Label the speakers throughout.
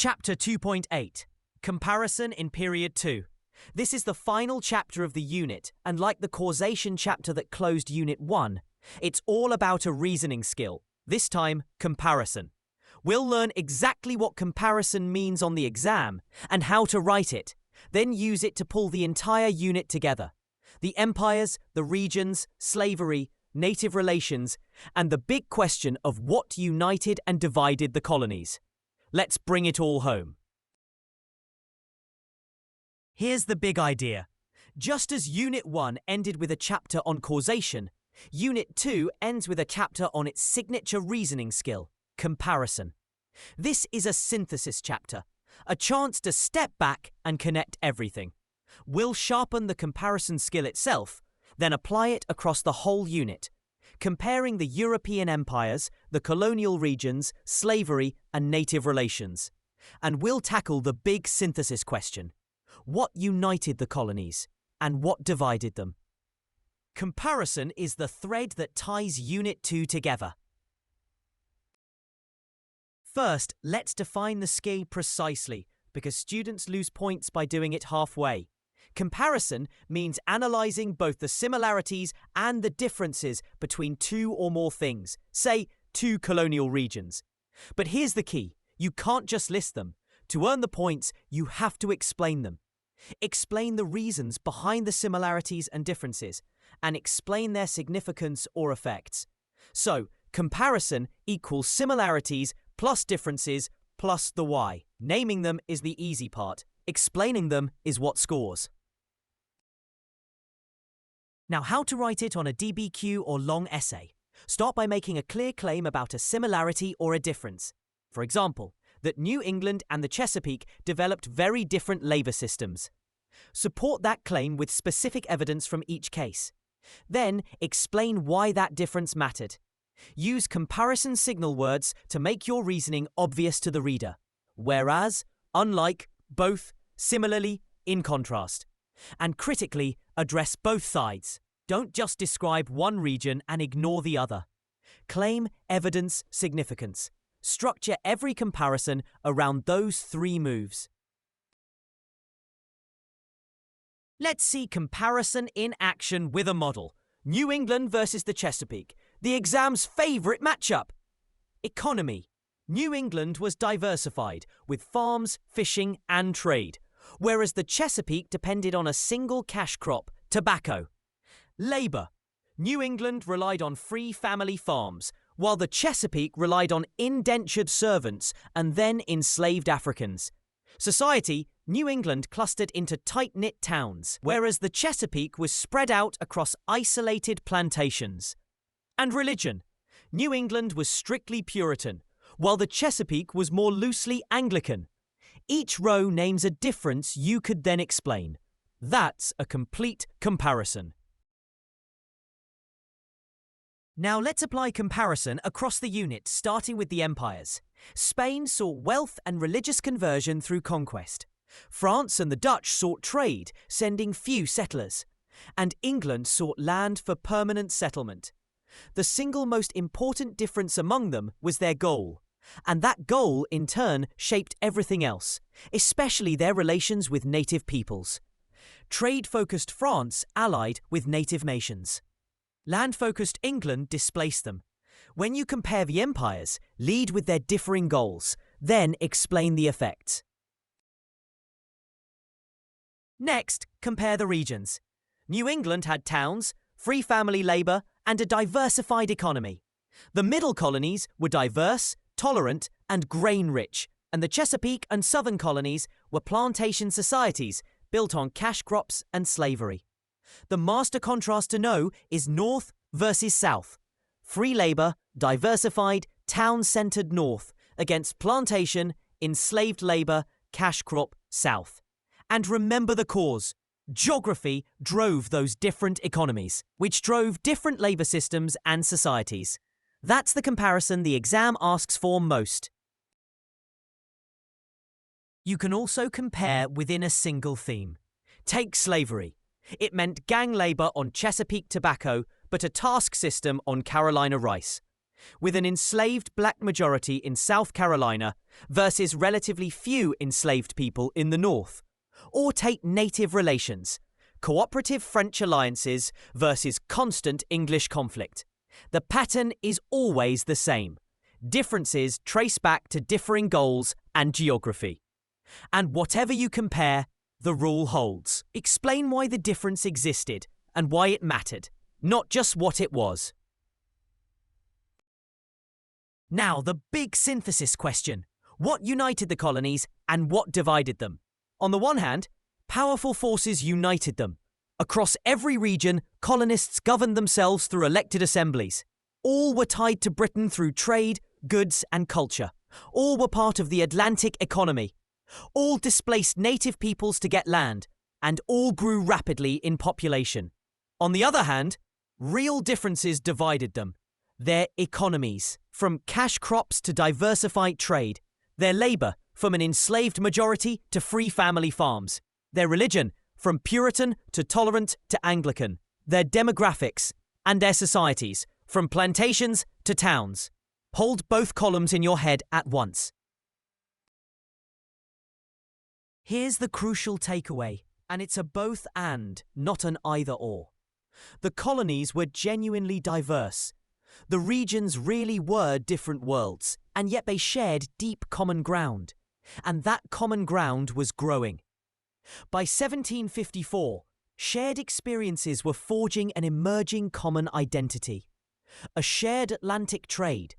Speaker 1: Chapter 2.8 Comparison in Period 2. This is the final chapter of the unit, and like the causation chapter that closed Unit 1, it's all about a reasoning skill, this time comparison. We'll learn exactly what comparison means on the exam and how to write it, then use it to pull the entire unit together. The empires, the regions, slavery, native relations, and the big question of what united and divided the colonies. Let's bring it all home. Here's the big idea. Just as Unit 1 ended with a chapter on causation, Unit 2 ends with a chapter on its signature reasoning skill, comparison. This is a synthesis chapter, a chance to step back and connect everything. We'll sharpen the comparison skill itself, then apply it across the whole unit, comparing the European empires, the colonial regions, slavery, and native relations. And we'll tackle the big synthesis question. What united the colonies, and what divided them? Comparison is the thread that ties Unit 2 together. First, let's define the skill precisely, because students lose points by doing it halfway. Comparison means analysing both the similarities and the differences between two or more things, say, two colonial regions. But here's the key. You can't just list them. To earn the points, you have to explain them. Explain the reasons behind the similarities and differences, and explain their significance or effects. So, comparison equals similarities plus differences plus the why. Naming them is the easy part. Explaining them is what scores. Now, how to write it on a DBQ or long essay? Start by making a clear claim about a similarity or a difference. For example, that New England and the Chesapeake developed very different labour systems. Support that claim with specific evidence from each case. Then, explain why that difference mattered. Use comparison signal words to make your reasoning obvious to the reader. Whereas, unlike, both, similarly, in contrast. And critically, address both sides. Don't just describe one region and ignore the other. Claim, evidence, significance. Structure every comparison around those three moves. Let's see comparison in action with a model. New England versus the Chesapeake, the exam's favourite matchup. Economy. New England was diversified, with farms, fishing and trade, whereas the Chesapeake depended on a single cash crop, tobacco. Labour. New England relied on free family farms, while the Chesapeake relied on indentured servants and then enslaved Africans. Society. New England clustered into tight-knit towns, whereas the Chesapeake was spread out across isolated plantations. And religion. New England was strictly Puritan, while the Chesapeake was more loosely Anglican. Each row names a difference you could then explain. That's a complete comparison. Now let's apply comparison across the unit, starting with the empires. Spain sought wealth and religious conversion through conquest. France and the Dutch sought trade, sending few settlers. And England sought land for permanent settlement. The single most important difference among them was their goal. And that goal, in turn, shaped everything else, especially their relations with native peoples. Trade-focused France allied with native nations. Land-focused England displaced them. When you compare the empires, lead with their differing goals, then explain the effects. Next, compare the regions. New England had towns, free family labour, and a diversified economy. The middle colonies were diverse, tolerant, and grain-rich, and the Chesapeake and southern colonies were plantation societies built on cash crops and slavery. The master contrast to know is north versus south. Free labour, diversified, town-centred north against plantation, enslaved labour, cash crop south. And remember the cause. Geography drove those different economies, which drove different labour systems and societies. That's the comparison the exam asks for most. You can also compare within a single theme. Take slavery. It meant gang labour on Chesapeake tobacco, but a task system on Carolina rice. with an enslaved black majority in South Carolina versus relatively few enslaved people in the North. Or take native relations, cooperative French alliances versus constant English conflict. The pattern is always the same. Differences trace back to differing goals and geography. And whatever you compare, the rule holds. Explain why the difference existed and why it mattered, not just what it was. Now, the big synthesis question. What united the colonies and what divided them? On the one hand, powerful forces united them. Across every region, colonists governed themselves through elected assemblies. All were tied to Britain through trade, goods, and culture. All were part of the Atlantic economy. All displaced native peoples to get land, and all grew rapidly in population. On the other hand, real differences divided them. Their economies, from cash crops to diversified trade. Their labor, from an enslaved majority to free family farms. Their religion, from Puritan to tolerant to Anglican. Their demographics and their societies, from plantations to towns. Hold both columns in your head at once. Here's the crucial takeaway, and it's a both and, not an either or. The colonies were genuinely diverse. The regions really were different worlds, and yet they shared deep common ground. And that common ground was growing. By 1754, shared experiences were forging an emerging common identity. A shared Atlantic trade,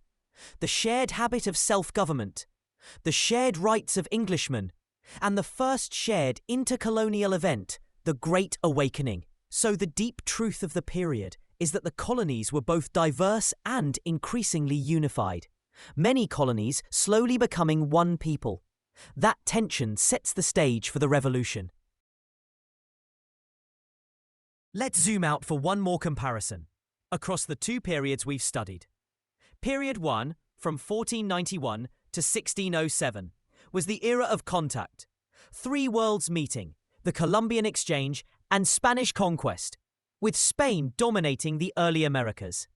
Speaker 1: the shared habit of self-government, the shared rights of Englishmen, and the first shared intercolonial event, the Great Awakening. So the deep truth of the period is that the colonies were both diverse and increasingly unified. Many colonies slowly becoming one people. That tension sets the stage for the revolution. Let's zoom out for one more comparison across the two periods we've studied. Period 1, from 1491 to 1607, was the era of contact. Three worlds meeting, the Columbian Exchange and Spanish conquest, with Spain dominating the early Americas.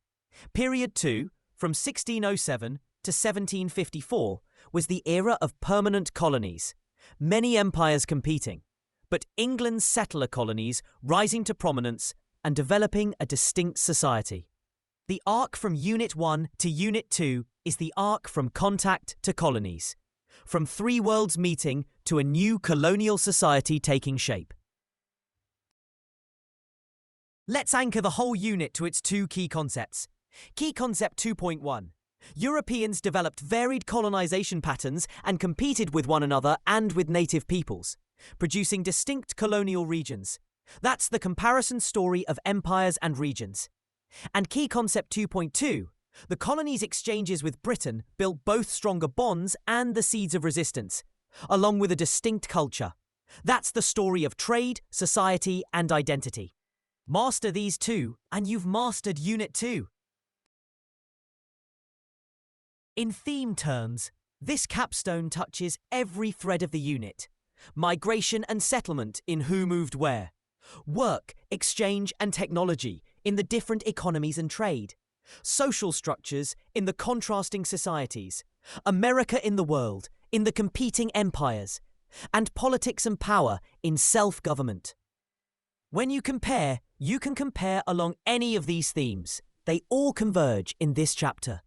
Speaker 1: Period 2, from 1607 to 1754, was the era of permanent colonies, many empires competing, but England's settler colonies rising to prominence and developing a distinct society. The arc from Unit 1 to Unit 2 is the arc from contact to colonies, from three worlds meeting to a new colonial society taking shape. Let's anchor the whole unit to its two key concepts. Key Concept 2.1. Europeans developed varied colonization patterns and competed with one another and with native peoples, producing distinct colonial regions. That's the comparison story of empires and regions. And Key Concept 2.2. The colonies' exchanges with Britain built both stronger bonds and the seeds of resistance, along with a distinct culture. That's the story of trade, society, and identity. Master these two, and you've mastered Unit 2. In theme terms, this capstone touches every thread of the unit. Migration and settlement in who moved where. Work, exchange, and technology in the different economies and trade. Social structures in the contrasting societies. America in the world, in the competing empires. And politics and power in self-government. When you compare, you can compare along any of these themes. They all converge in this chapter.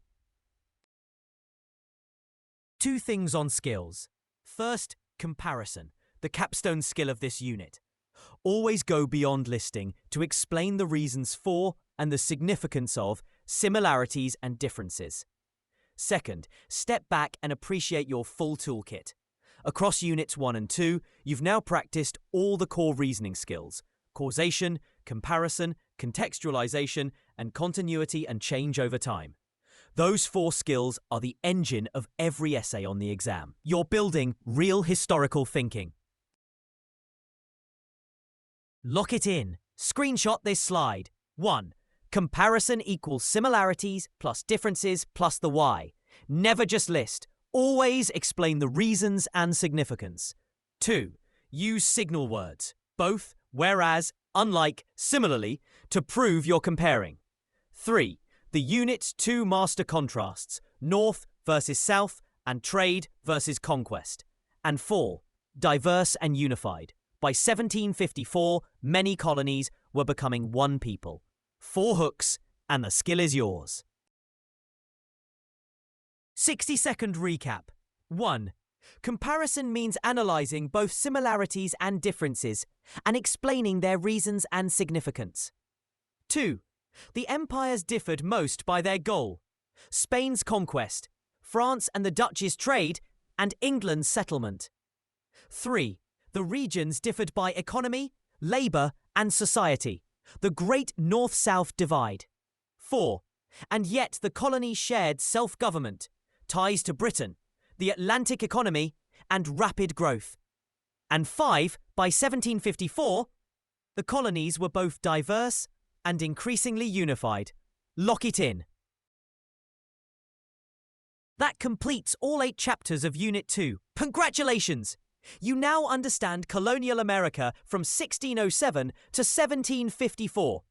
Speaker 1: Two things on skills. First, comparison, the capstone skill of this unit. Always go beyond listing to explain the reasons for and the significance of similarities and differences. Second, step back and appreciate your full toolkit. Across Units 1 and 2, you've now practiced all the core reasoning skills: causation, comparison, contextualization, and continuity and change over time. Those four skills are the engine of every essay on the exam. You're building real historical thinking. Lock it in. Screenshot this slide. 1. Comparison equals similarities plus differences plus the why. Never just list. Always explain the reasons and significance. 2. Use signal words, both, whereas, unlike, similarly, to prove you're comparing. 3. The Unit 2 master contrasts, North versus South and Trade versus Conquest. And 4. Diverse and unified. By 1754, many colonies were becoming one people. 4 hooks, and the skill is yours. 60-second recap. 1. Comparison means analysing both similarities and differences and explaining their reasons and significance. 2. The empires differed most by their goal: Spain's conquest, France and the Dutch's trade, and England's settlement. 3. The regions differed by economy, labour and society, the Great North-South Divide. 4. And yet the colonies shared self-government, ties to Britain, the Atlantic economy, and rapid growth. And 5. By 1754, the colonies were both diverse and increasingly unified. Lock it in. That completes all 8 chapters of Unit 2. Congratulations! You now understand colonial America from 1607 to 1754.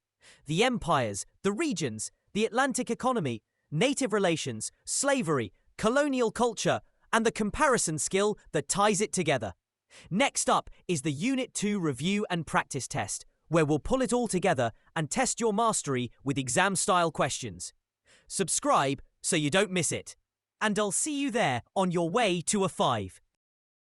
Speaker 1: The empires, the regions, the Atlantic economy, native relations, slavery, colonial culture, and the comparison skill that ties it together. Next up is the Unit 2 review and practice test, where we'll pull it all together and test your mastery with exam-style questions. Subscribe so you don't miss it. And I'll see you there on your way to a 5.